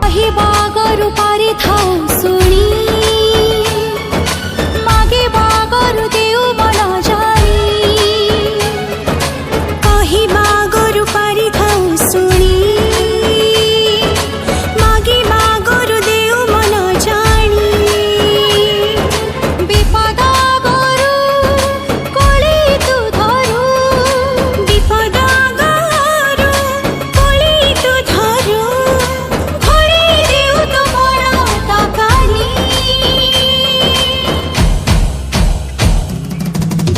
कही बागरु पारि थाउ सुनी मागे बागरु देउ मन जानी कही बागरु पारि थाउ सुनी मागे बागरु देउ मन जानी विपद गरु कोली तू धरु विपद गरु कोली तू धरु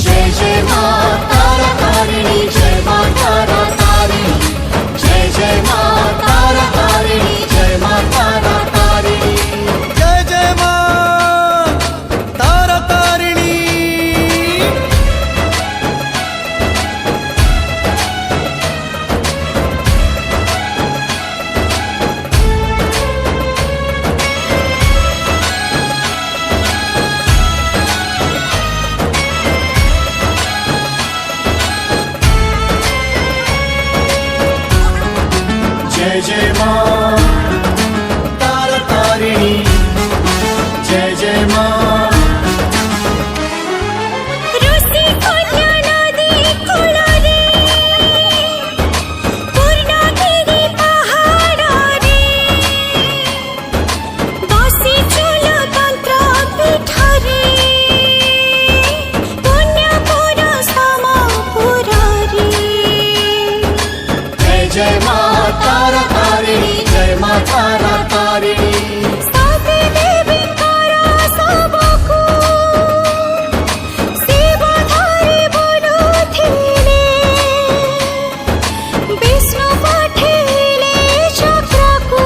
जय जय माँ तारा तारिणी जय माँ तारा तारिणी जय जय माँ तारा तारिणी जय माँ तारा तारिणी जय जय माँ तारा तारिणी जय जय माँ तारा तारिणी जय जय माँ रुसी कन्या नदी कूलरे पूर्णगिरि पहाड़ रे बसी चूल तंत्र पीठरे पुण्यपुर समपुर रे जय जय माँ तारा तारिणी जय माँ तारा तारिणी साथे देवी तारा सबको शिव धरि बुलुथिले विष्णु पठेले चक्रको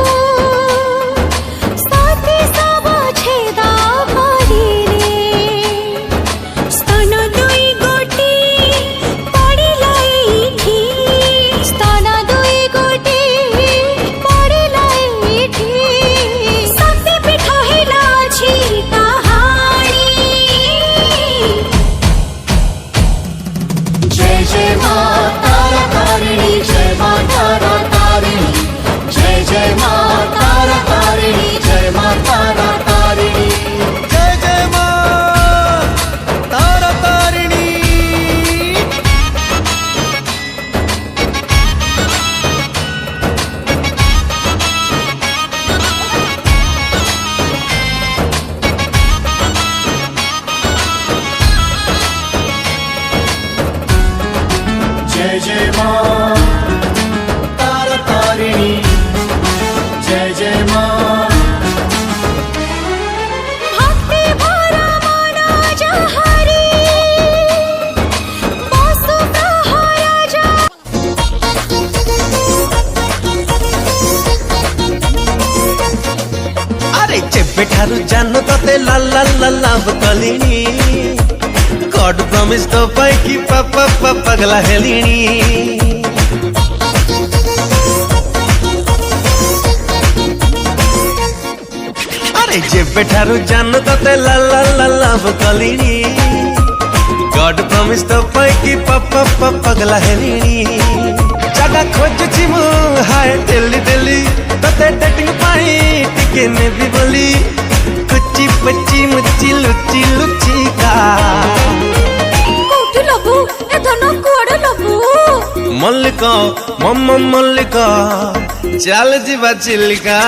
साथे सब छेदा करिले स्तन दुई गोटी पडिला एठी स्तन दुई गोटी पडिला एठी शक्ति पीठ हेला छी कहानी जय जय माँ तारा तारिणी जय माँ तारा तारिणी जय जय माँ तारा तारिणी जय माँ तारा तारिणी जय जय माँ तारा तारिणी जय जय माँ तारा तारिणी जय जय माँ भक्ति भरा मन जहरी बसु प्रहर जा अरे जेबे ठारू जानु तते ला ला ला लाभ कलिनी गॉड प्रॉमिस तो पाई कि पापा पगला हेलिनी अरे जेबे ठारू जानु तते ला ला ला लाभ कलिनी गॉड प्रॉमिस तो पाई कि पापा पगला हेलिनी जगह खोजुची मु हाय दिल्ली दिल्ली तते डेटिंग पाई टिके ने भी बोली कुची पची मुची लुची लुची का कोठि लबु ए धन कोड लबु मल्लिका मम्मा मल्लिका चल जीवा चिल्लिका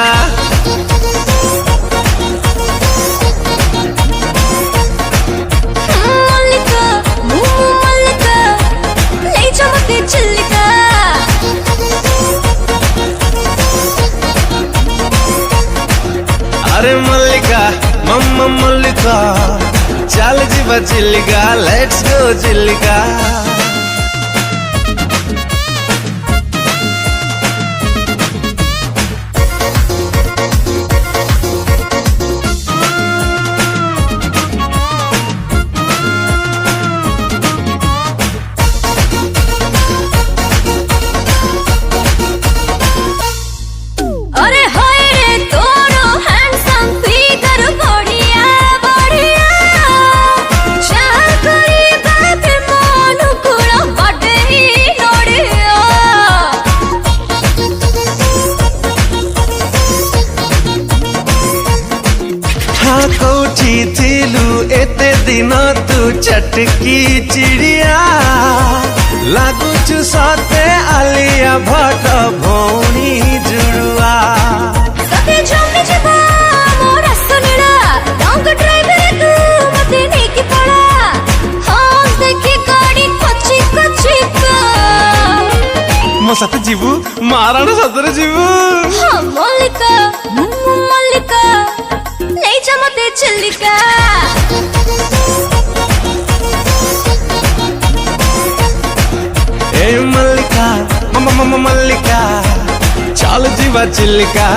मल्लिका मुमु मल्लिका ले जा मते चिल्लिका अरे मल्लिका मम्मा मल्लिका चल जीवा चिल्लिका लेट्स गो चिल्लिका अरे हाय रे तोरो हैंडसम फिगर बढ़िया बढ़िया चाल करी बात मन को थिलु एते दिन तू चटकी चिड़िया लागुचु सते आलिया भट्ट भौणी जुड़ुआ सते जमी जिबा मोर सुनिला रंग ड्राइवर तू मते नेकी पड़ा हाँ देखी गाड़ी कच्ची कच्ची का मो साथ जीवु माराण सतरे जीवु हाँ मल्लिका मल्लिका ले जा मते चिल्लिका ए मल्लिका मल्लिका चाल जीवा चिल्लिका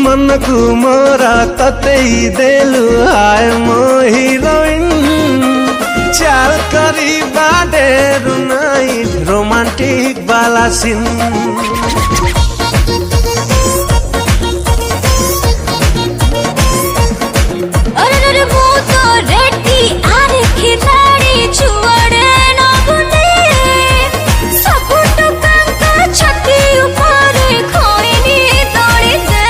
मन को मोरा तते देलु आय मो हीरोइन चाल करी बाडेरु नाई रोमांटिक वाला सीन अरे वो तो रेडी आरे खिलाड़ी छुआड़े ना बुने सब तो कंका छाती ऊपर खोइनी तोड़ी दे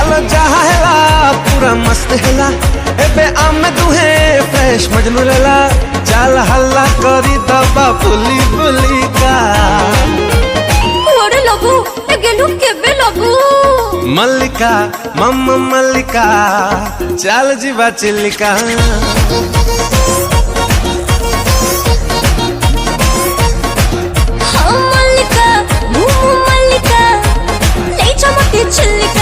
आलो जहा हेला पूरा मस्त हेला एबे आमे दुहे फ्रेश मजनू लेला चाल हल्ला करी दबा पुली पुली का ओरे लबू ए गेलु केबे लबू मल्लिका मल्लिका चाल जीवा चिल्लिका हाँ मल्लिका मल्लिका ले जा मते चिल्लिका